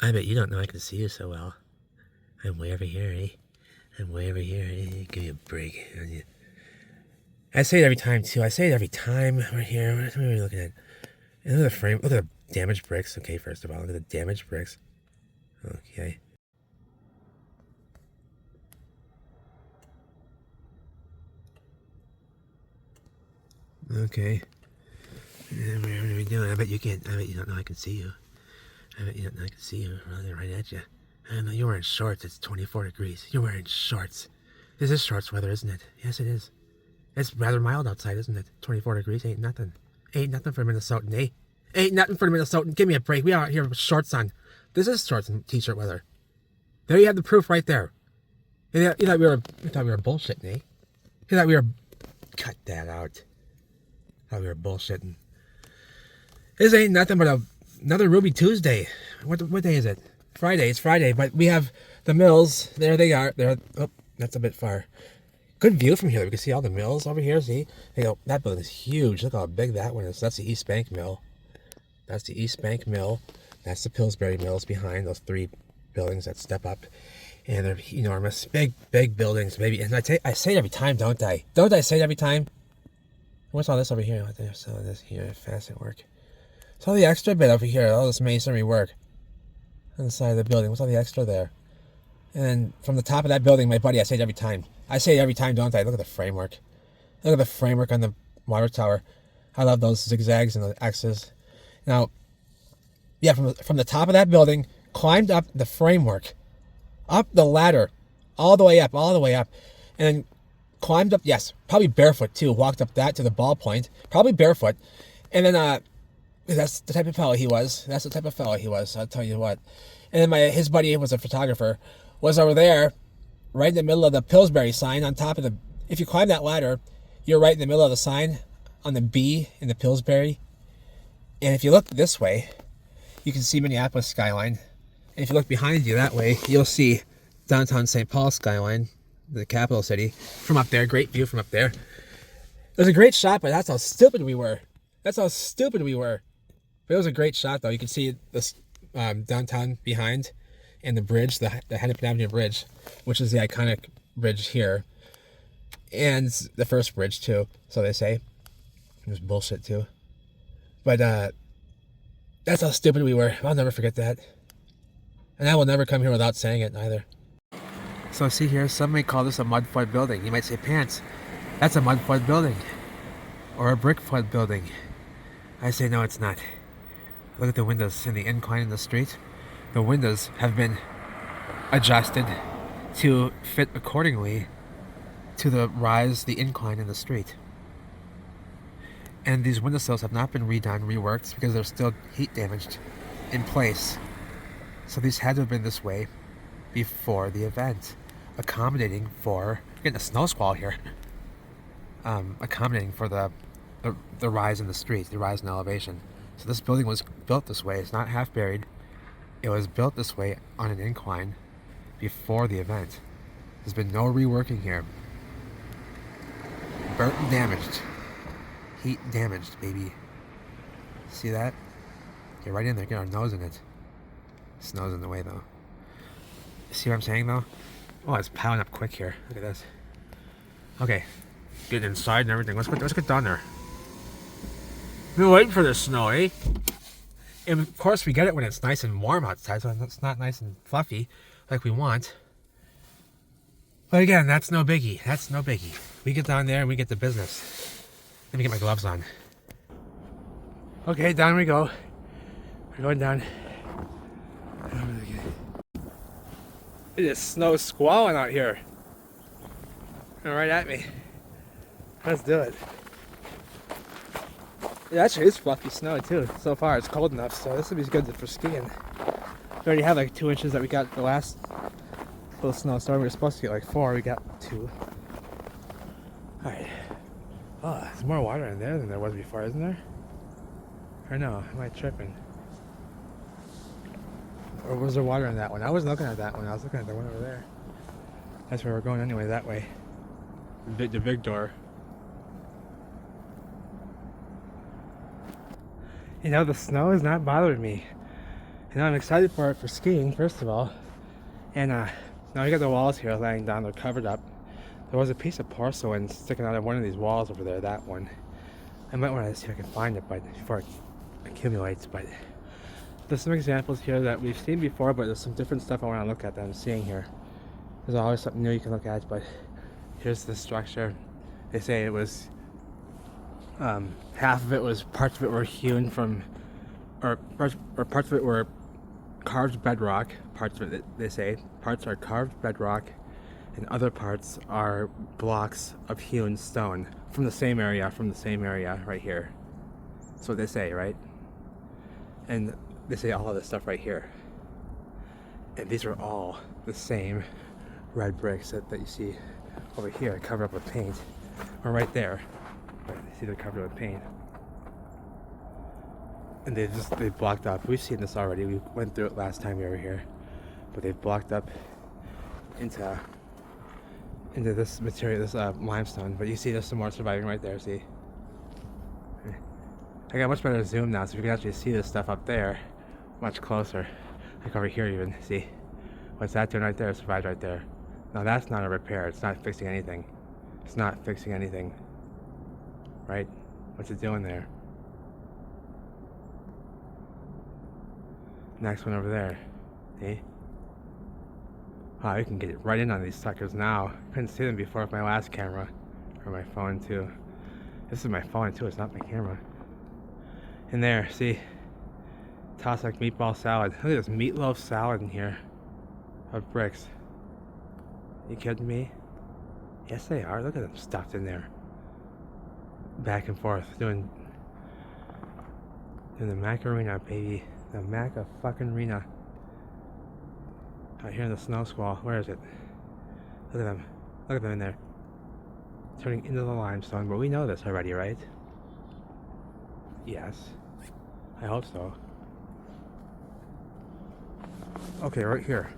I bet you don't know I can see you so well. I'm way over here, eh? I'm way over here, eh? Give me a break. I say it every time, too. I say it every time. We're here. What are we looking at? And look at the frame. Look at the damaged bricks. Okay, first of all, look at the damaged bricks. Okay. Okay. And what are we doing? I bet you can't. I bet you don't know I can see you. I bet you don't know I can see you. Running right at you. I know you're wearing shorts. It's 24 degrees. You're wearing shorts. This is shorts weather, isn't it? Yes, it is. It's rather mild outside, isn't it? 24 degrees ain't nothing. Ain't nothing for a Minnesotan, eh? Ain't nothing for a Minnesotan. Give me a break. We are out here with shorts on. This is shorts and t-shirt weather. There you have the proof right there. You thought we were bullshitting, eh? You thought we were... Cut that out. Thought we were bullshitting. This ain't nothing but another Ruby Tuesday. What day is it? Friday. It's Friday, but we have the mills. There they are. There. Oh, that's a bit far. Good view from here. We can see all the mills over here. See? Hey, oh, that building is huge. Look how big that one is. That's the East Bank Mill. That's the East Bank Mill. That's the Pillsbury Mills behind those three buildings that step up. And they're enormous. Big, big buildings, baby. And I say it every time, don't I? Don't I say it every time? What's all this over here? What's all this here? Facet work. What's all the extra bit over here? All this masonry work on the side of the building. What's all the extra there? And then from the top of that building, my buddy, I say it every time. I say it every time, don't I? Look at the framework. Look at the framework on the water tower. I love those zigzags and the X's. Now, yeah, from the top of that building, climbed up the framework, up the ladder, all the way up, and then climbed up, yes, probably barefoot too, walked up that to the ball point, probably barefoot, and then, that's the type of fellow he was. That's the type of fellow he was, I'll tell you what. And then his buddy was a photographer, was over there, right in the middle of the Pillsbury sign, on top of the, if you climb that ladder, you're right in the middle of the sign, on the B in the Pillsbury. And if you look this way, you can see Minneapolis skyline. And if you look behind you that way, you'll see downtown St. Paul skyline, the capital city, from up there. Great view from up there. It was a great shot, but that's how stupid we were. That's how stupid we were. But it was a great shot, though. You can see this downtown behind, and the bridge, the Hennepin Avenue Bridge, which is the iconic bridge here, and the first bridge too. So they say. It was bullshit too. But that's how stupid we were. I'll never forget that. And I will never come here without saying it either. So see here, some may call this a mud flood building. You might say, Pants, that's a mud flood building. Or a brick flood building. I say, no, it's not. Look at the windows and the incline in the street. The windows have been adjusted to fit accordingly to the rise, the incline in the street. And these windowsills have not been redone, reworked, because they're still heat damaged in place. So these had to have been this way before the event, accommodating for, getting a snow squall here, accommodating for the rise in the street, the rise in elevation. So this building was built this way. It's not half buried. It was built this way on an incline before the event. There's been no reworking here. Burnt and damaged. Heat damaged, baby. See that? Get right in there, get our nose in it. Snow's in the way, though. See what I'm saying, though? Oh, it's piling up quick here. Look at this. Okay. Get inside and everything. Let's get down there. We've been waiting for this snow, eh? And of course we get it when it's nice and warm outside, so it's not nice and fluffy like we want. But again, that's no biggie. That's no biggie. We get down there and we get the business. Let me get my gloves on. Okay, down we go. We're going down. It is snow squalling out here. Right at me. Let's do it. It actually is fluffy snow too. So far it's cold enough, so this will be good for skiing. We already have like 2 inches that we got the last little snowstorm. We were supposed to get like 4, we got 2. Alright. Oh, there's more water in there than there was before, isn't there? Or no, am I tripping? Or was there water in that one? I wasn't looking at that one, I was looking at the one over there. That's where we're going anyway, that way. The big door. You know, the snow is not bothering me. And I'm excited for it for skiing, first of all. And now you got the walls here laying down, they're covered up. There was a piece of porcelain sticking out of one of these walls over there, that one. I might want to see if I can find it before it accumulates, but there's some examples here that we've seen before, but there's some different stuff I want to look at that I'm seeing here. There's always something new you can look at, but here's the structure. They say it was, half of it was, parts of it were hewn from, or parts of it were carved bedrock. Parts of it, they say, parts are carved bedrock, and other parts are blocks of hewn stone from the same area right here. That's what they say, right? And they say all of this stuff right here. And these are all the same red bricks that you see over here, covered up with paint. Or right there. Right, see, they're covered with paint. And they blocked up. We've seen this already. We went through it last time we were here. But they've blocked up into this material, this limestone. But you see there's some more surviving right there, see? I got much better zoom now, so you can actually see this stuff up there much closer. Like over here even, see? What's that doing right there? It survived right there. Now that's not a repair, it's not fixing anything. It's not fixing anything. Right? What's it doing there? Next one over there. See? Wow, you can get right in on these suckers now. Couldn't see them before with my last camera. Or my phone too. This is my phone too, it's not my camera. In there, see? Toss like meatball salad. Look at this meatloaf salad in here. Of bricks. You kidding me? Yes they are, look at them stuffed in there. Back and forth, doing the Macarena, baby. The Maca-fucking-rena. Out here in the snow squall. Where is it? Look at them. Look at them in there. Turning into the limestone. But we know this already, right? Yes. I hope so. Okay, right here.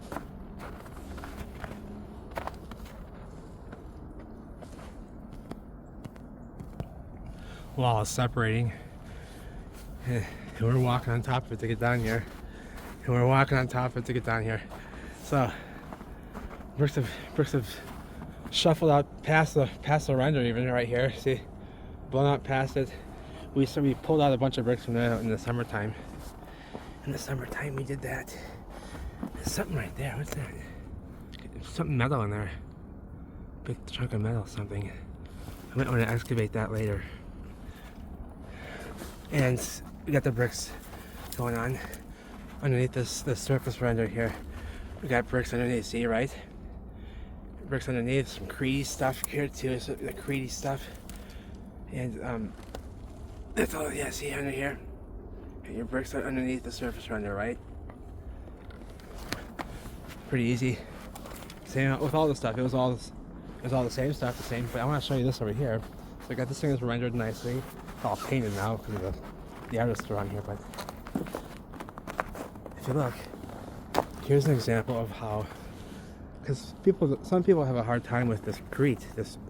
Wall is separating. And we're walking on top of it to get down here. And we're walking on top of it to get down here. So bricks have shuffled out past the render even right here. See, blown out past it. We pulled out a bunch of bricks from there in the summertime. In the summertime we did that. There's something right there. What's that? Something metal in there. Big chunk of metal, something. I might want to excavate that later. And we got the bricks going on underneath this surface render here. We got bricks underneath, see, right? Bricks underneath, some creedy stuff here too, so the creedy stuff. And that's all, yeah, see under here? And your bricks are underneath the surface render, right? Pretty easy. Same with all the stuff, it was all the same stuff, but I want to show you this over here. So I got this thing that's rendered nicely. It's all painted now because of the artists are on here, but if you look, here's an example of how, because some people have a hard time with this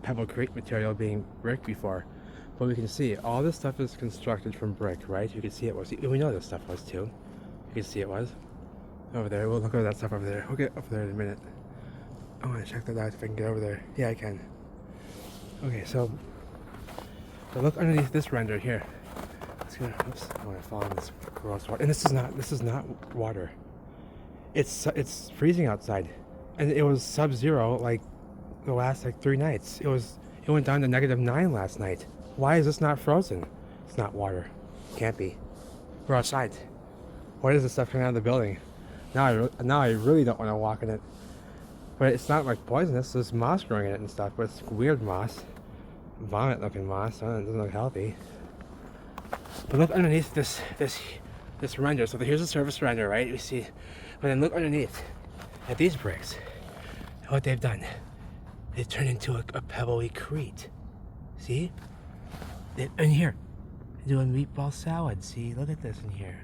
pebble crete material being brick before, but we can see all this stuff is constructed from brick, right? You can see it was, we know this stuff was too. You can see it was over there. We'll look at that stuff over there. We'll get over there in a minute. I want to check that out if I can get over there. Yeah, I can. Okay, so look underneath this render here. Oops, I want to fall in this gross water. And this is not water. It's freezing outside, and it was sub-zero like the last 3 nights. It went down to -9 last night. Why is this not frozen? It's not water. Can't be. We're outside. What is this stuff coming out of the building? Now I really don't want to walk in it. But it's not like poisonous. There's moss growing in it and stuff, but it's weird moss, vomit-looking moss. It doesn't look healthy. But look underneath this render. So here's the surface render, right? You see, but then look underneath at these bricks. What they've done, they've turned into a pebbly crete. See? In here, they're doing meatball salad. See, look at this in here.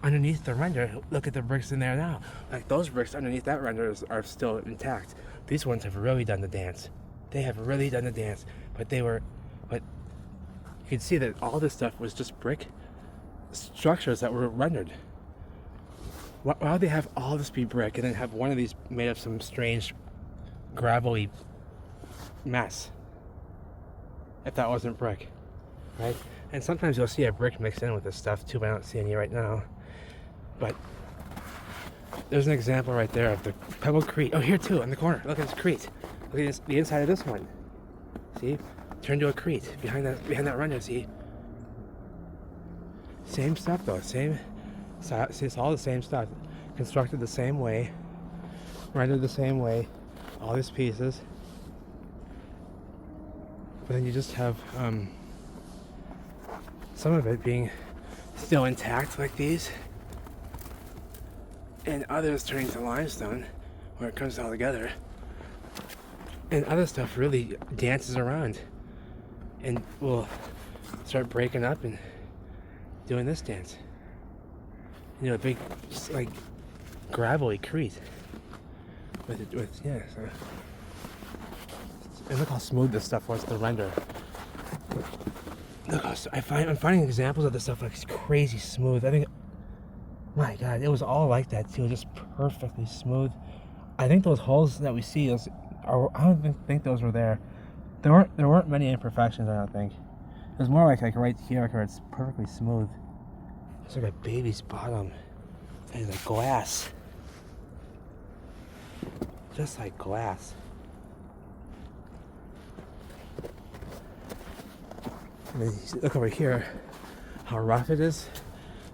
Underneath the render, look at the bricks in there now. Like those bricks underneath that render are still intact. These ones have really done the dance. They have really done the dance. But you can see that all this stuff was just brick structures that were rendered. Why would they have all this be brick and then have one of these made of some strange gravelly mess? If that wasn't brick, right? And sometimes you'll see a brick mixed in with this stuff too, but I don't see any right now. But there's an example right there of the pebble crete. Oh, here too, in the corner. Look at this crete. Look at this, the inside of this one. See? Turned to a crete behind that render. See? Same stuff though. Same. It's all the same stuff. Constructed the same way. Rendered the same way. All these pieces. But then you just have some of it being still intact like these, and others turning to limestone where it comes all together, and other stuff really dances around and will start breaking up and doing this dance. You know, a big like gravelly crete with yeah. So. And look how smooth this stuff was to render. Look how I'm finding examples of this stuff like it's crazy smooth. I think, my God, it was all like that too, just perfectly smooth. I think those holes that we see, I don't think those were there. There weren't many imperfections. I don't think. It was more like right here, where it's perfectly smooth. It's like a baby's bottom. It's like glass, just like glass. I mean, look over here, how rough it is,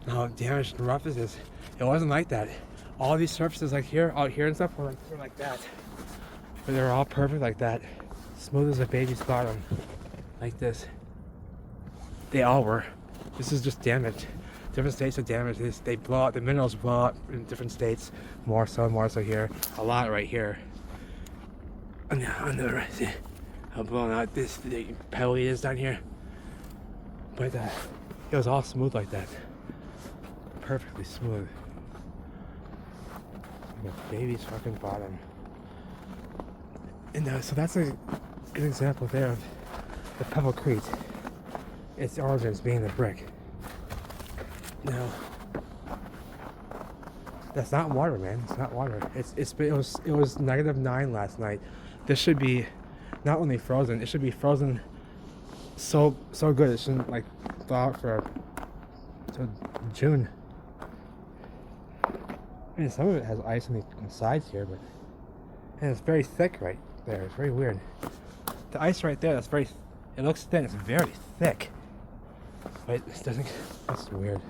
and how damaged and rough it is. It wasn't like that. All these surfaces like here, out here and stuff, were like that. But they're all perfect like that. Smooth as a baby's bottom. Like this. They all were. This is just damaged. Different states of damage. They blow out, the minerals blow out in different states. More so here. A lot right here. On the right, see how blown out this, the pebbly is down here. But it was all smooth like that. Perfectly smooth. Like a baby's fucking bottom. And so that's a good example there of the pebble crete. Its origins being the brick. Now, that's not water, man. It's not water. It was -9 last night. This should be not only frozen. It should be frozen so good it shouldn't like thaw out for till June. I mean, some of it has ice on the sides here, but and it's very thick right there. It's very weird. The ice right there, it looks thin. It's very thick, but it doesn't. That's weird.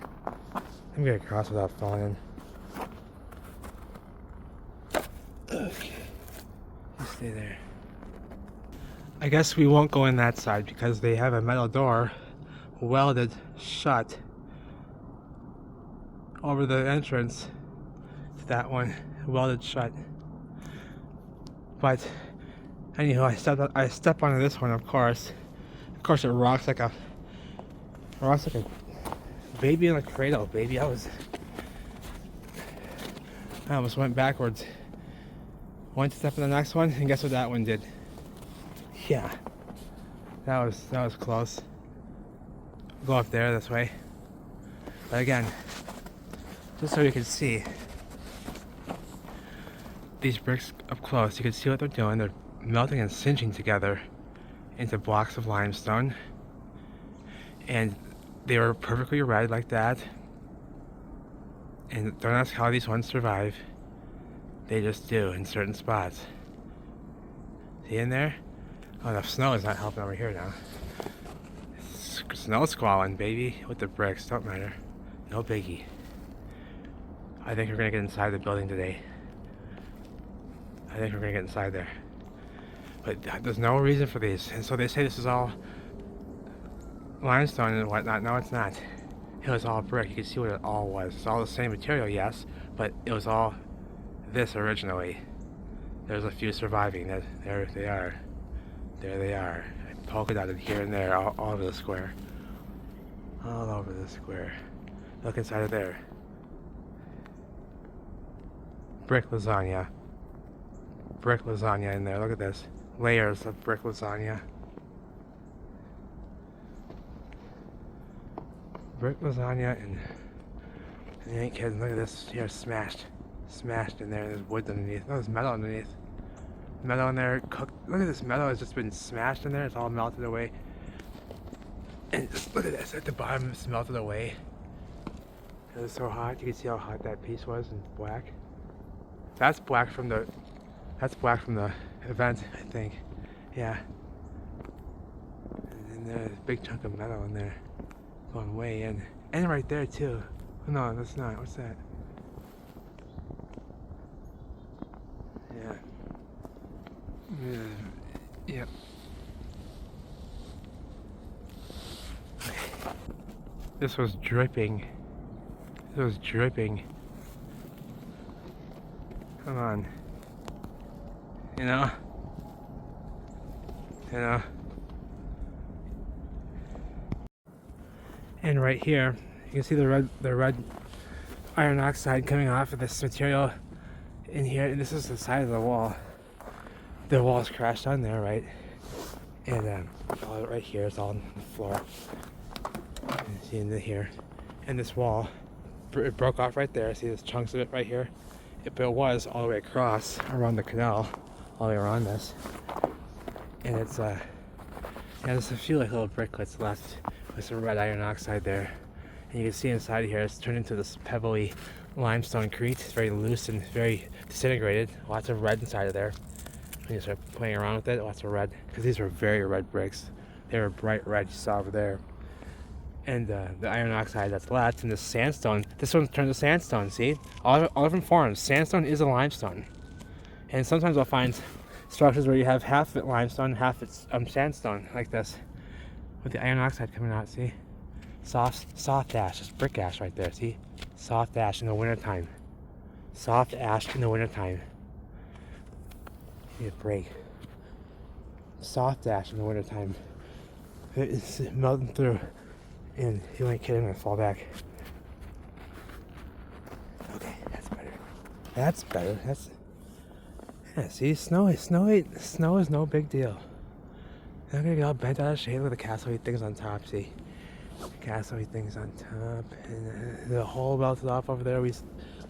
I'm gonna cross without falling in. Okay, you stay there. I guess we won't go in that side because they have a metal door welded shut over the entrance to that one, welded shut. But anyhow, I step onto this one, of course. Of course, it rocks like a baby in a cradle, baby. I almost went backwards. One step in the next one, and guess what that one did? Yeah, that was close. Go up there this way. But again, just so you can see these bricks up close, you can see what they're doing. They're melting and singeing together into blocks of limestone, and they were perfectly red like that. And don't ask how these ones survive. They just do in certain spots. See in there? Oh, the snow is not helping over here now. Snow squalling, baby, with the bricks. Don't matter. No biggie. I think we're gonna get inside the building today. I think we're gonna get inside there. But there's no reason for these. And so they say this is all limestone and whatnot. No, it's not. It was all brick. You can see what it all was. It's all the same material, yes, but it was all this originally. There's a few surviving. There they are. There they are. Polka dotted here and there, all over the square. All over the square. Look inside of there. Brick lasagna. Brick lasagna in there. Look at this. Layers of brick lasagna. Brick lasagna You ain't kidding. Look at this here, smashed in there. There's wood underneath. Oh, there's metal underneath. Metal in there, cooked. Look at this metal has just been smashed in there. It's all melted away. And just look at this at the bottom. It's melted away. It was so hot. You can see how hot that piece was in black. That's black from the event, I think. Yeah. And there's a big chunk of metal in there, going way in, and right there too. Oh, no, that's not. What's that? Yeah. Yep. This was dripping. This was dripping. Come on. You know? You know? And right here, you can see the red iron oxide coming off of this material in here, and this is the side of the wall. The wall's crashed on there, right? And all right here, it's all on the floor. You see into here, and this wall, it broke off right there. See, there's chunks of it right here. But it was all the way across around the canal, all the way around this. And it's yeah, there's a few like little bricklets left with some red iron oxide there. And you can see inside here, it's turned into this pebbly limestone crete. It's very loose and very disintegrated. Lots of red inside of there. When you start playing around with it, lots of red. Because these were very red bricks. They were bright red, you saw over there. And the iron oxide that's left, and this sandstone, this one's turned to sandstone, see? All different forms. Sandstone is a limestone. And sometimes I'll find structures where you have half of it limestone, half it's sandstone, like this. With the iron oxide coming out, see? Soft ash, just brick ash right there, see? Soft ash in the wintertime. Soft ash in the wintertime. Need a break. Soft ash in the wintertime. It's melting through. And you ain't kidding, I'm gonna fall back. Okay, that's better. That's better. That's, yeah, see, snow is no big deal. I'm gonna get all bent out of shape with the castle things on top, see? Castle things on top, and the hole melted off over there. We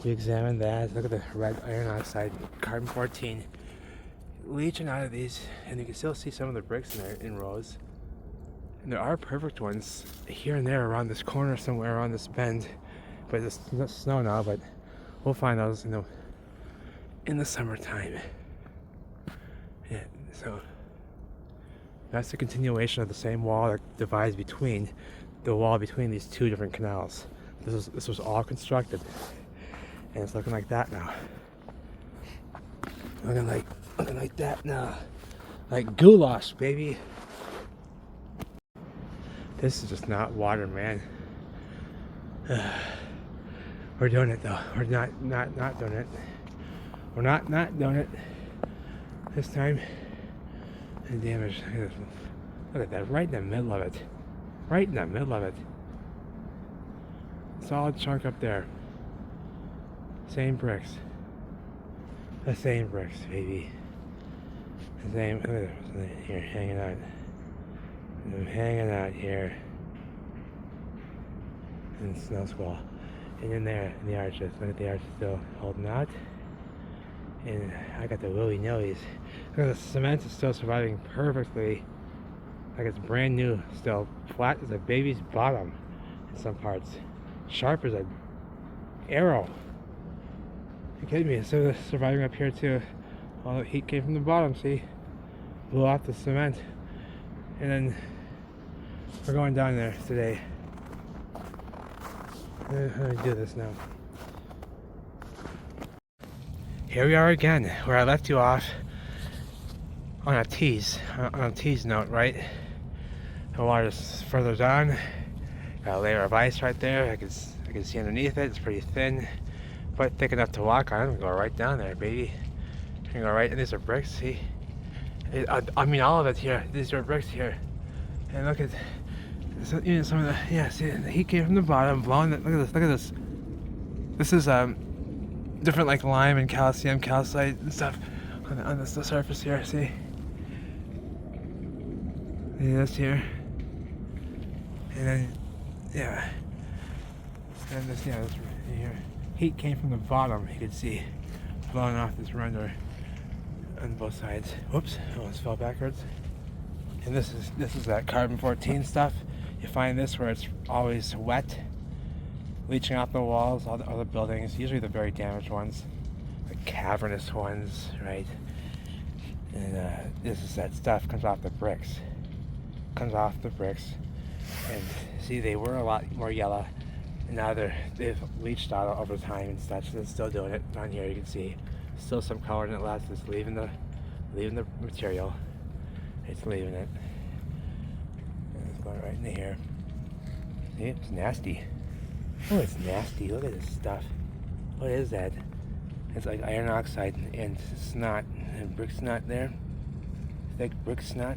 examined that. Look at the red iron oxide, carbon 14 leaching out of these, and you can still see some of the bricks in there in rows. And there are perfect ones here and there around this corner somewhere around this bend, but it's not snow now. But we'll find those in the summertime. Yeah, so that's the continuation of the same wall that divides between these two different canals. This was all constructed, and it's looking like that now. Looking like that now, like goulash, baby. This is just not water, man. We're doing it though. We're not doing it. We're not doing it this time. And damage. Look at that, right in the middle of it. Right in the middle of it. Solid chunk up there. Same bricks. The same bricks, baby. The same. Look at this here, hanging out. I'm hanging out here in Snow Squall, and in there in the arches. Look at the arches still holding out, and I got the willy nillies. Look at the cement is still surviving perfectly, like it's brand new. Still flat as a baby's bottom in some parts, sharp as an arrow. You kidding me? It's still surviving up here too. All the heat came from the bottom. See, blew off the cement, and then we're going down there today. Let me do this now. Here we are again, where I left you off on a tease note, right? The water's further down. Got a layer of ice right there. I can see underneath it. It's pretty thin, but thick enough to walk on. I'm gonna go right down there, baby. I'm gonna go right, and these are bricks. See? I mean, all of it here. These are bricks here, and look at. So, you know, some of the, yeah, see, the heat came from the bottom, blowing it. Look at this. This is different, like lime and calcium, calcite and stuff on the surface here. See this here, and then yeah, and this, yeah, And here, heat came from the bottom, you can see, blowing off this render on both sides. Whoops, I almost fell backwards. And this is that carbon 14 stuff. You find this where it's always wet, leaching off the walls, all the other buildings, usually the very damaged ones, the cavernous ones, right? And this is that stuff comes off the bricks. Comes off the bricks. And see, they were a lot more yellow. And now they've leached out over time and such. They're still doing it. Down here you can see still some color in it left. It's leaving the material. It's leaving it. And it's going right into here. See, it's nasty. Oh, it's nasty. Look at this stuff. What is that? It's like iron oxide and snot. And brick snot there. Thick brick snot.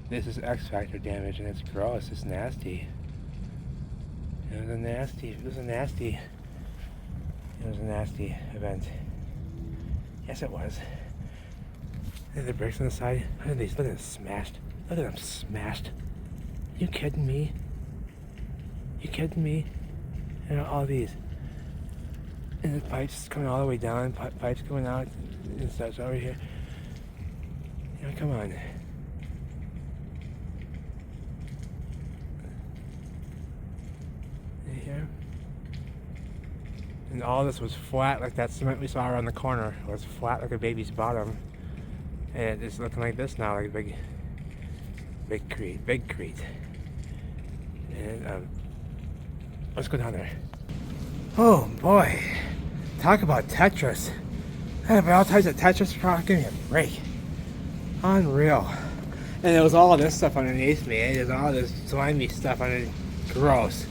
This is X factor damage and it's gross. It's nasty. It was a nasty event. Yes, it was. And the bricks on the side. Look at these. Look at them smashed. Look at them smashed. You kidding me? You kidding me? And all these. And the pipes coming all the way down. Pipes going out and such over here. You know, come on. Here. And all this was flat like that cement we saw around the corner. It was flat like a baby's bottom. And it's looking like this now, like a big crete. And let's go down there. Oh boy. Talk about Tetris. I have all types of Tetris product. Give me a break. Unreal. And there was all this stuff underneath me. There's all this slimy stuff underneath. Gross.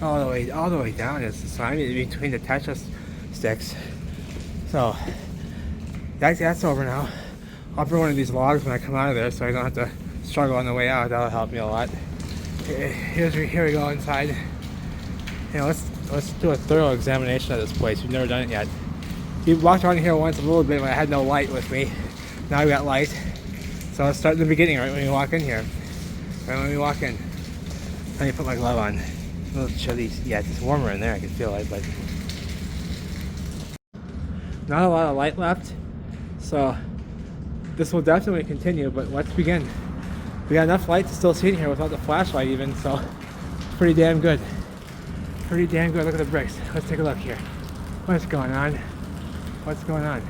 All the way down is the slimy between the Tetris sticks. So that's over now. I'll bring one of these logs when I come out of there so I don't have to struggle on the way out. That'll help me a lot. Here we go inside. You know, let's do a thorough examination of this place. We've never done it yet. We walked around here once a little bit when I had no light with me. Now we got light. So let's start at the beginning, right when we walk in here. Right when we walk in. Let me put my glove on. A little chilly. Yeah, it's warmer in there, I can feel it, but not a lot of light left. So this will definitely continue, but let's begin. We got enough light to still see in here without the flashlight even, so pretty damn good. Pretty damn good. Look at the bricks. Let's take a look here. What's going on? What's going on?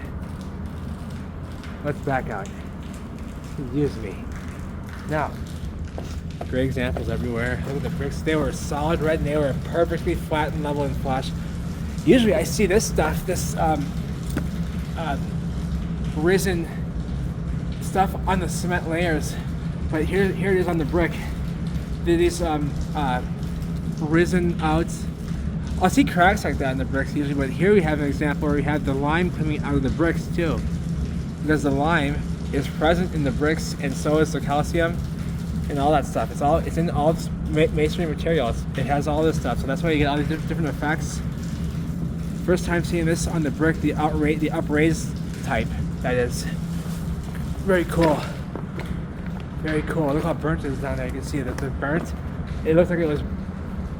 Let's back out. Excuse me. Now, great examples everywhere. Look at the bricks. They were solid red and they were perfectly flat and level and flush. Usually I see this stuff, this risen stuff on the cement layers, but here it is on the brick. These risen out. I'll see cracks like that in the bricks usually, but here we have an example where we have the lime coming out of the bricks too, because the lime is present in the bricks and so is the calcium and all that stuff. It's in all this masonry materials. It has all this stuff, so that's why you get all these different effects. First time seeing this on the brick, the upraised type. That is very cool. Very cool. Look how burnt it is down there. You can see that the burnt. It looks like it was.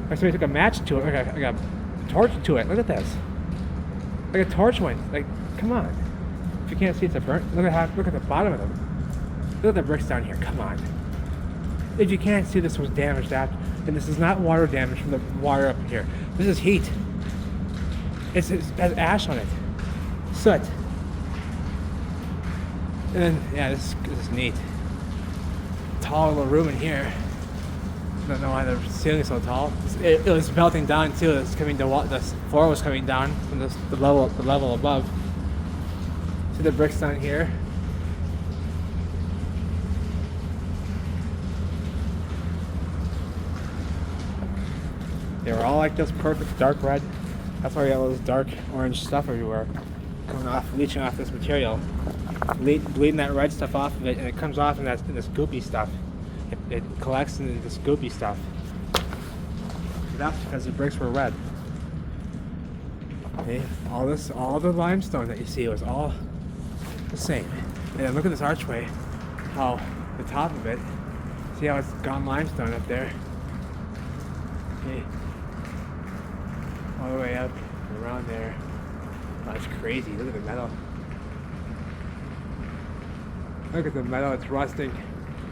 Like somebody took a match to it, like a torch to it. Look at this. Like a torch went. Like, come on. If you can't see, it's a burnt. Look at the bottom of them. Look at the bricks down here. Come on. If you can't see, this was damaged after, and this is not water damage from the water up here. This is heat. It has ash on it. Soot. And then, yeah, this is neat. Tall little room in here. Don't know why the ceiling's so tall. It was melting down too. It's coming to the floor was coming down from the level above. See the bricks down here. They were all like this perfect dark red. That's why we have all this dark orange stuff everywhere coming off, leaching off this material, bleeding that red stuff off of it, and it comes off in this goopy stuff. It collects into this goopy stuff. That's because the bricks were red. Okay, all the limestone that you see was all the same. And then look at this archway, how the top of it, see how it's gone limestone up there. Okay. all the way up and around there. Oh, it's crazy. Look at the metal. Look at the metal. It's rusting.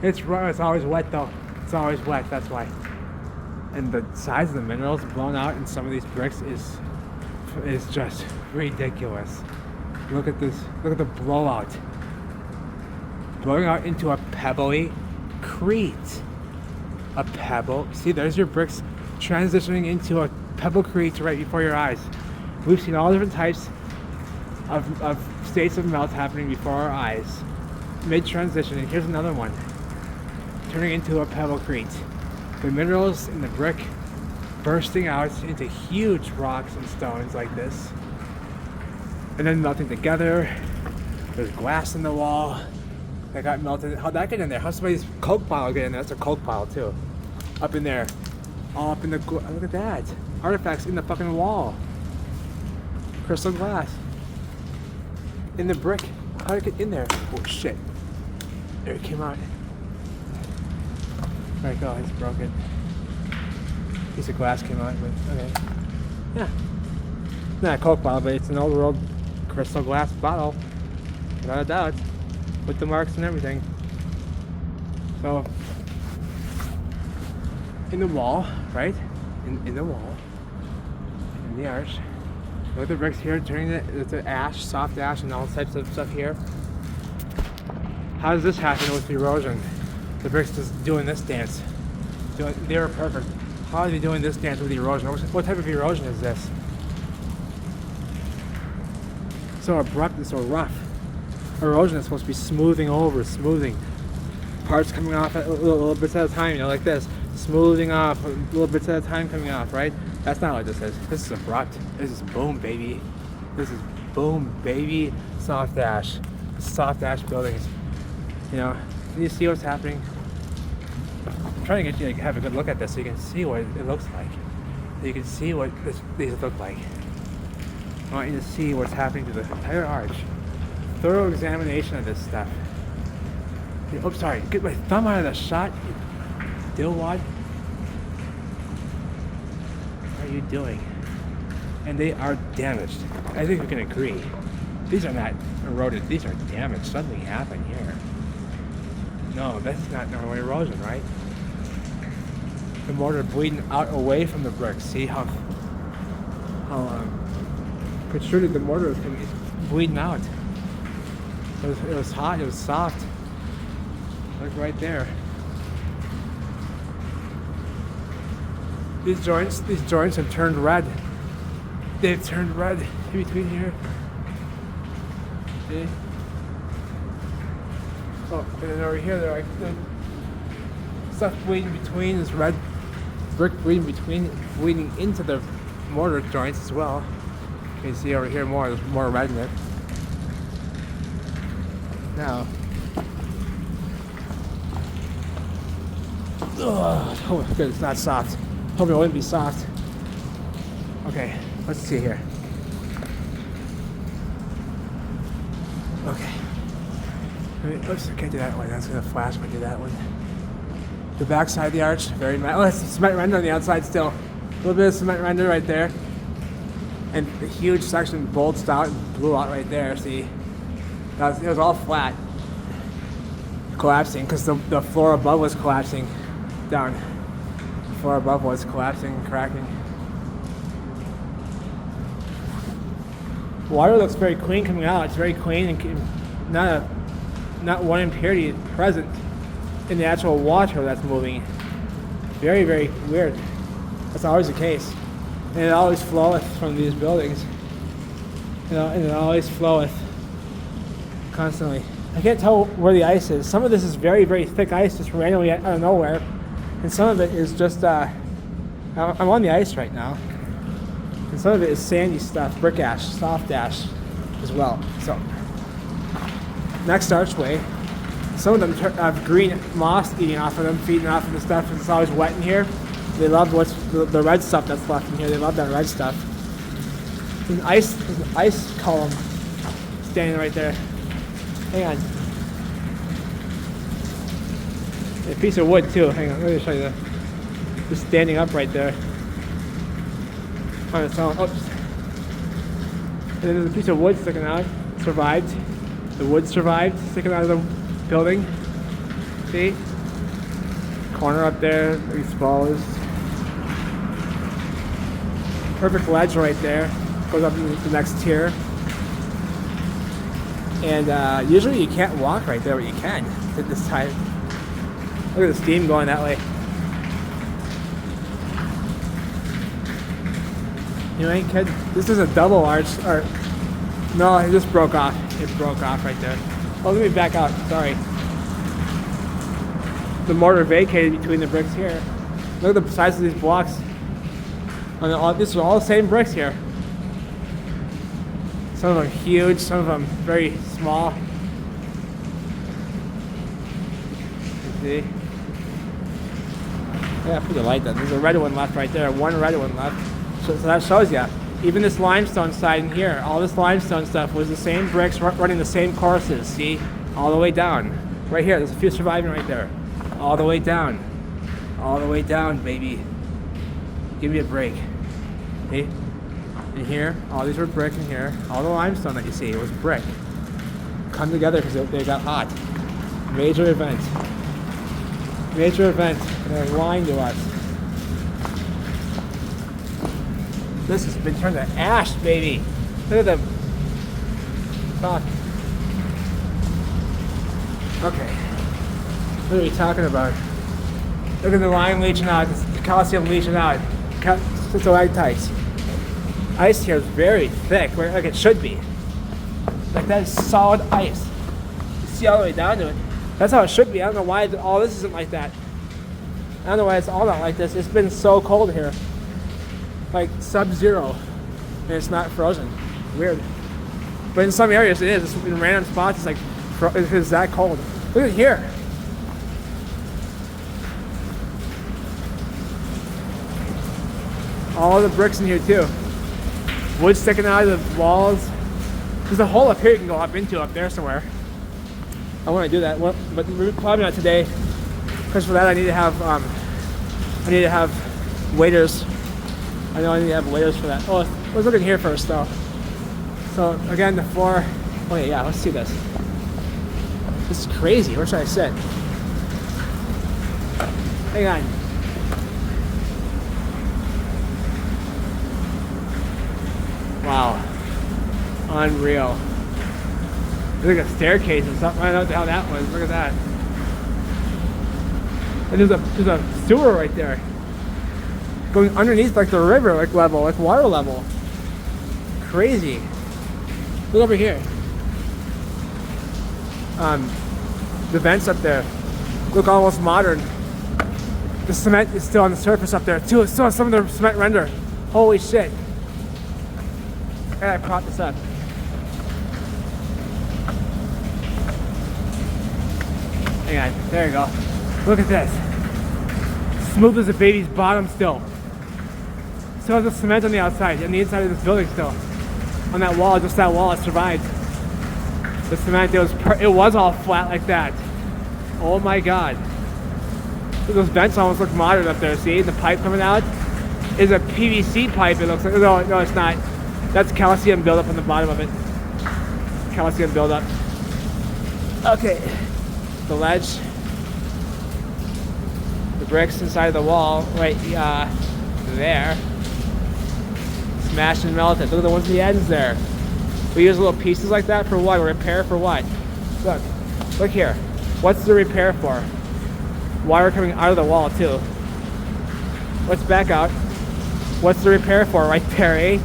It's always wet though. It's always wet. That's why. And the size of the minerals blown out in some of these bricks is just ridiculous. Look at this. Look at the blowout. Blowing out into a pebbly crete. A pebble. See, there's your bricks transitioning into a pebble crete right before your eyes. We've seen all different types of states of melt happening before our eyes. Mid-transition, and here's another one. Turning into a pebble crete. The minerals in the brick bursting out into huge rocks and stones like this. And then melting together. There's glass in the wall that got melted. How'd that get in there? How'd somebody's Coke bottle get in there? That's a Coke bottle too. Up in there. All up in the... Look at that. Artifacts in the fucking wall. Crystal glass. In the brick. How'd it get in there? Oh shit. There it came out. There we go, it's broken. Piece of glass came out, but okay. Yeah. Not a Coke bottle, but it's an old world crystal glass bottle. Without a doubt. With the marks and everything. So, in the wall, right? In the wall. In the arch. Look at the bricks here, turning it to ash, soft ash, and all types of stuff here. How does this happen with the erosion? The bricks just doing this dance. They were perfect. How are they doing this dance with the erosion? What type of erosion is this? So abrupt and so rough. Erosion is supposed to be smoothing over, smoothing. Parts coming off at little bits at a time, you know, like this. Smoothing off, little bits at a time coming off, right? That's not what this is. This is abrupt. This is boom, baby. This is boom, baby. Soft ash. Soft ash buildings. You know, can you see what's happening? I'm trying to get you to have a good look at this so you can see what it looks like. So you can see what these look like. I want you to see what's happening to the entire arch. Thorough examination of this stuff. Oh, sorry. Get my thumb out of the shot, you dillwad. What are you doing? And they are damaged. I think we can agree. These are not eroded. These are damaged. Something happened here. No, that's not normal erosion, right? The mortar bleeding out away from the bricks. See how protruded the mortar is bleeding out. It was hot. It was soft. Look right there. These joints have turned red. They've turned red in between here. See? Oh, and then over here, they're like the stuff bleeding between is red. Brick bleeding between, bleeding into the mortar joints as well. You can see over here more. There's more red in it. Now, oh, good. It's not soft. Hope it wouldn't be soft. Okay, let's see here. Okay. Oops, I can't do that one. That's gonna flash when I do that one. The back side of the arch, very nice. Oh, it's cement render on the outside still. A little bit of cement render right there. And the huge section bulged out and blew out right there, see? It was all flat. Collapsing, because the floor above was collapsing down. The floor above was collapsing and cracking. Water looks very clean coming out. It's very clean and not one impurity present in the actual water that's moving. Very, very weird. That's always the case. And it always floweth from these buildings. You know, and it always floweth constantly. I can't tell where the ice is. Some of this is very, very thick ice just randomly out of nowhere. And some of it is just, I'm on the ice right now. And some of it is sandy stuff, brick ash, soft ash as well. So, next archway, some of them have green moss eating off of them, feeding off of the stuff, because it's always wet in here. They love what's the red stuff that's left in here. They love that red stuff. There's an ice column standing right there. Hang on. A piece of wood too. Hang on, let me show you that. Just standing up right there. on its own. Oops. And then there's a piece of wood sticking out. Survived. The wood survived, sticking out of the building. See? Corner up there, exposed. Perfect ledge right there. Goes up to the next tier. And usually you can't walk right there, but you can at this time. Look at the steam going that way. You ain't kidding. This is a double arch. Or, no, it just broke off. It broke off right there. Oh, let me back out. Sorry. The mortar vacated between the bricks here. Look at the size of these blocks. And these are all the same bricks here. Some of them huge, some of them very small. You see? Yeah, put the light down. There's a red one left right there. One red one left. So that shows you. Even this limestone side in here, all this limestone stuff was the same bricks running the same courses. See? All the way down. Right here, there's a few surviving right there. All the way down. All the way down, baby. Give me a break. See? In here, all these were brick in here. All the limestone that you see was brick. Come together because they got hot. Major event. Major event. And they're lying to us. This has been turned to ash, baby. Look at them. Fuck. Okay. What are we talking about? Look at the lime leaching out. The calcium leaching out. Stalactites. Ice here is very thick, like it should be. Like that is solid ice. You see all the way down to it. That's how it should be. I don't know why all this isn't like that. I don't know why it's all not like this. It's been so cold here. Like sub-zero. And it's not frozen. Weird. But in some areas it is. In random spots it's like, it's that cold. Look at here. All the bricks in here too. Wood sticking out of the walls. There's a hole up here you can go up into up there somewhere. I want to do that, but probably not today. Because for that I need to have waiters. I know I need to have waiters for that. Oh, let's look in here first though. So again, the floor. Oh yeah, let's see this. This is crazy. Where should I sit? Hang on. Wow. Unreal. There's like a staircase or something. I don't know what the hell that was. Look at that. And there's a sewer right there. Going underneath like the river like level, like water level. Crazy. Look over here. The vents up there look almost modern. The cement is still on the surface up there too. It's still some of the cement render. Holy shit. I gotta prop this up. Hang on, there you go. Look at this. Smooth as a baby's bottom still. Still has the cement on the outside and the inside of this building still. On that wall, just that wall, it survived. The cement, it was all flat like that. Oh my god. Those vents almost look modern up there, see? The pipe coming out is a PVC pipe, it looks like. No, it's not. That's calcium buildup on the bottom of it. Calcium buildup. Okay. The ledge. The bricks inside the wall, right there. Smashed and melted. Look at the ones at the ends there. We use little pieces like that for what? Repair for what? Look here. What's the repair for? Water coming out of the wall too. Let's back out. What's the repair for right there, eh?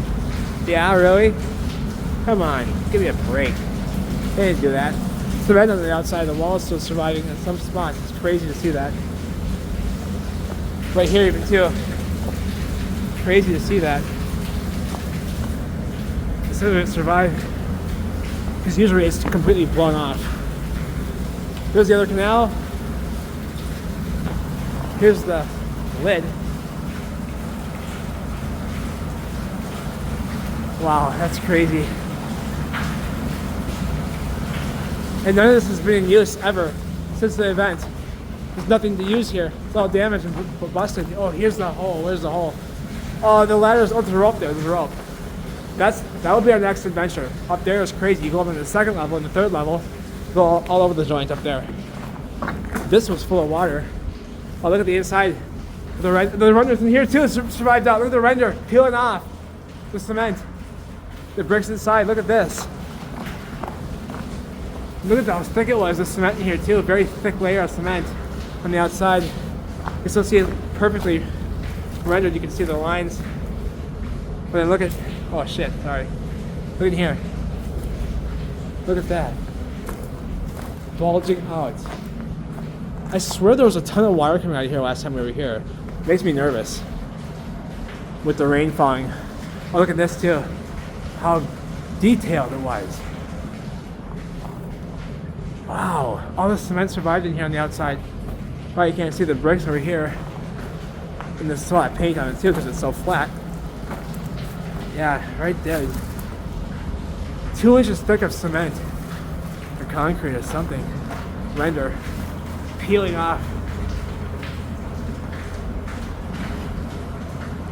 Yeah, really? Come on, give me a break. They didn't do that. Cement on the outside of the wall is still surviving in some spots. It's crazy to see that. Right here even too. Crazy to see that. Some of it survived. Because usually it's completely blown off. Here's the other canal. Here's the lid. Wow, that's crazy. And none of this has been in use ever since the event. There's nothing to use here. It's all damaged and busted. Oh, here's the hole. Where's the hole? Oh, the ladders. Oh, there's a rope there. There's a rope. That would be our next adventure. Up there is crazy. You go up on the second level and the third level, go all over the joint up there. This was full of water. Oh, look at the inside. The render's in here too. Survived out. Look at the render peeling off the cement. The bricks inside. Look at this. Look at how thick it was. The cement in here too. A very thick layer of cement on the outside. You can still see it perfectly rendered. You can see the lines. But then look at. Oh shit! Sorry. Look at here. Look at that. Bulging out. I swear there was a ton of water coming out of here last time we were here. It makes me nervous. With the rain falling. Oh, look at this too. How detailed it was. Wow. All the cement survived in here on the outside. Right, you can't see the bricks over here. And there's still that paint on it too because it's so flat. Yeah, right there. 2 inches thick of cement. Or concrete or something. Render. Peeling off.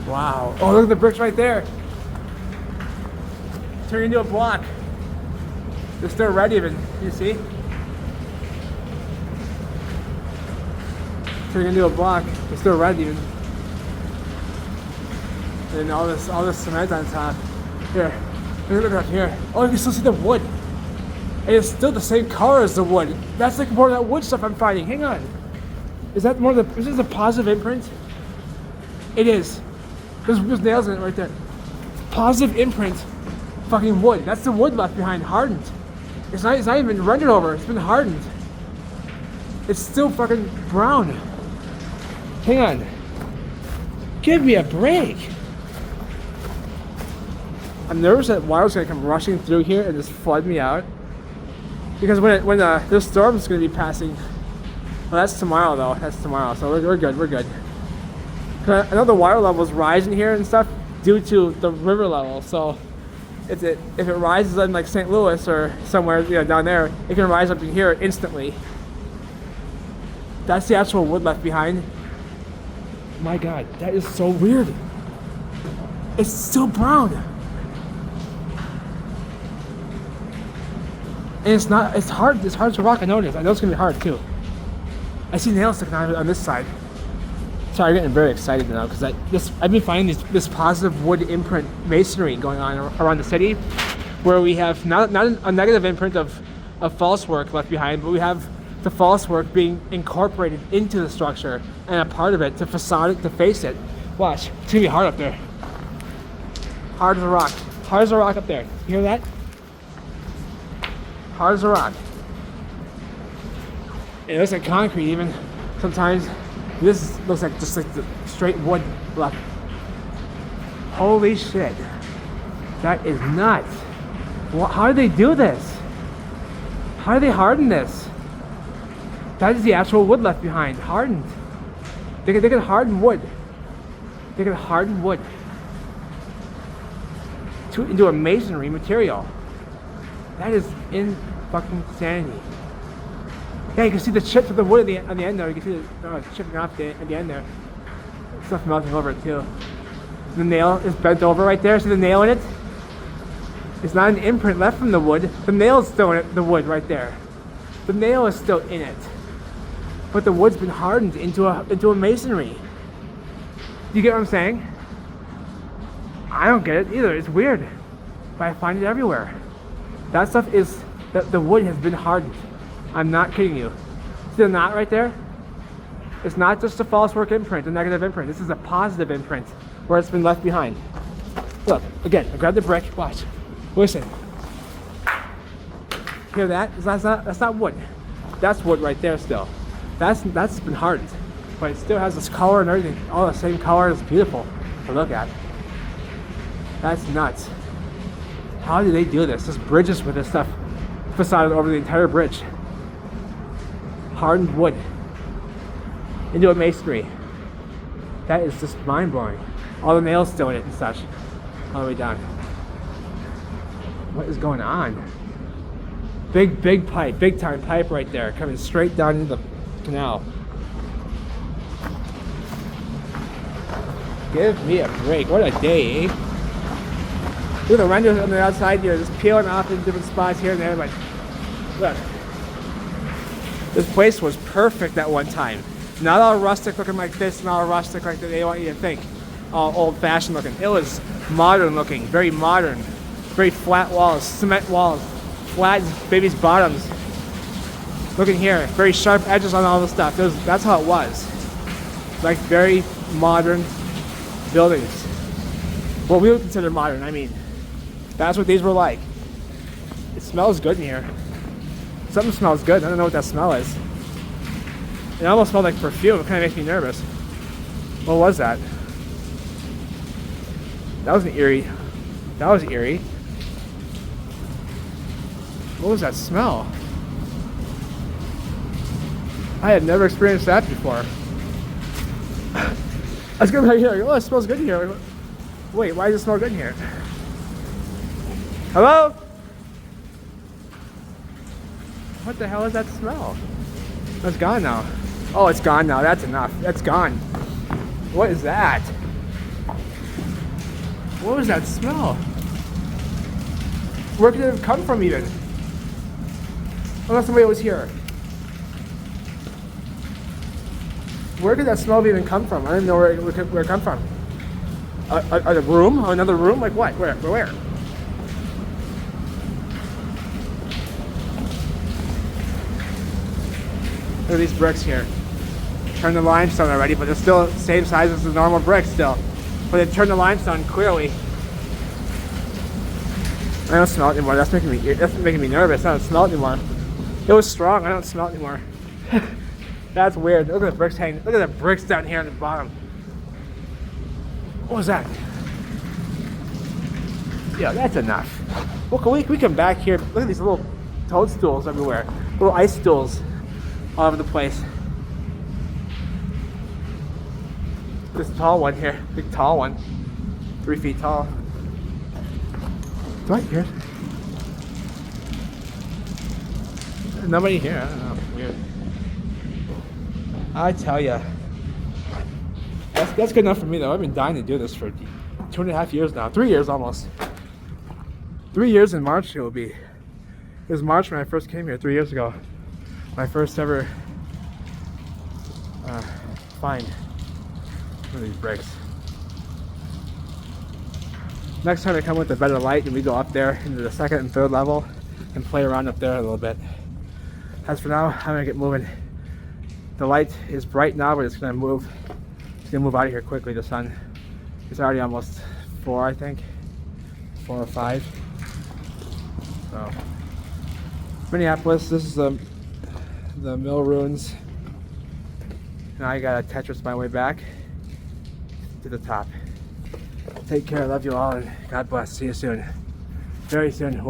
Wow. Oh, look at the bricks right there. Turn into a block. They're still red even. You see? Turn into a block. They're still red even. And all this cement on top. Here. Look at up here. Oh, you can still see the wood. And it's still the same color as the wood. That's like more of that wood stuff I'm finding. Hang on. Is that more of the, is this a positive imprint? It is. There's nails in it right there. Positive imprint. Fucking wood. That's the wood left behind, hardened. It's not even rendered over. It's been hardened. It's still fucking brown. Hang on. Give me a break. I'm nervous that water's gonna come rushing through here and just flood me out. Because when the storm's gonna be passing, well, that's tomorrow though. That's tomorrow, so we're good. We're good. I know the water level's rising here and stuff due to the river level. So if it rises in like St. Louis or somewhere, you know, down there, it can rise up in here instantly. That's the actual wood left behind. My God, that is so weird. It's still brown. And it's hard to rock. I know it is. I know it's gonna be hard too. I see nails sticking out on this side. Sorry, I'm getting very excited now because I've been finding this positive wood imprint masonry going on around the city, where we have not a negative imprint of false work left behind, but we have the false work being incorporated into the structure and a part of it to facade it, to face it. Watch, it's gonna be hard up there. Hard as a rock. Hard as a rock up there. You hear that? Hard as a rock. It looks like concrete even. Sometimes this looks like just like the straight wood block. Holy shit. That is nuts. How do they do this? How do they harden this? That is the actual wood left behind, hardened. They can harden wood. They can harden wood into a masonry material. That is in fucking insanity. Yeah, you can see the chips of the wood on the end there. You can see the chipping off at the end there. Stuff melting over it too. The nail is bent over right there. See the nail in it? It's not an imprint left from the wood. The nail is still in it, the wood right there. The nail is still in it. But the wood's been hardened into a masonry. You get what I'm saying? I don't get it either. It's weird. But I find it everywhere. That stuff is, the wood has been hardened. I'm not kidding you. See the knot right there? It's not just a false work imprint, a negative imprint. This is a positive imprint where it's been left behind. Look, again, I grab the brick, watch. Listen. Hear that? That's not wood. That's wood right there still. That's been hardened. But it still has this color and everything. All the same color. It's beautiful to look at. That's nuts. How do they do this? There's bridges with this stuff facaded over the entire bridge. Hardened wood into a masonry. That is just mind-blowing. All the nails still in it and such. All the way down. What is going on? Big pipe, big time pipe right there, coming straight down into the canal. Give me a break. What a day, eh? Look at the renders on the outside here, just peeling off in different spots here and there. But look, this place was perfect at one time. Not all rustic looking like this, not all rustic like they want you to think. All old-fashioned looking. It was modern looking, very modern, very flat walls, cement walls, flat baby's bottoms. Looking here, very sharp edges on all the stuff. That's how it was. Like very modern buildings. Well, we would consider modern. I mean, that's what these were like. It smells good in here. Something smells good. I don't know what that smell is. It almost smelled like perfume. It kind of makes me nervous. What was that? That was eerie. That was eerie. What was that smell? I had never experienced that before. I was going right here. Oh, it smells good in here. Wait, why does it smell good in here? Hello? What the hell is that smell? That's gone now. Oh, it's gone now. That's enough. That's gone. What is that? What was that smell? Where could it have come from even? Unless somebody was here. Where did that smell even come from? I don't know where it come from. A room? Another room? Like what? Where? Look at these bricks here. Turned the limestone already, but they're still the same size as the normal bricks still. But they turned the limestone clearly. I don't smell it anymore. That's making me nervous. I don't smell it anymore. It was strong. I don't smell it anymore. That's weird. Look at the bricks hanging. Look at the bricks down here on the bottom. What was that? Yeah, that's enough. Well, we come back here. Look at these little toadstools everywhere. Little ice stools all over the place. This tall one here. Big tall one. 3 feet tall. Do I hear it? Nobody here. I don't know. Weird. I tell ya. That's good enough for me though. I've been dying to do this for 2.5 years now. 3 years almost. 3 years in March it will be. It was March when I first came here 3 years ago. My first ever find. Look at these bricks. Next time I come with a better light and we go up there into the second and third level and play around up there a little bit. As for now, I'm gonna get moving. The light is bright now, but it's gonna move. It's gonna move out of here quickly. The sun. It's already almost 4, I think. 4 or 5. So, Minneapolis. This is the mill ruins. Now I gotta Tetris my way back to the top. Take care. I love you all, and God bless. See you soon. Very soon.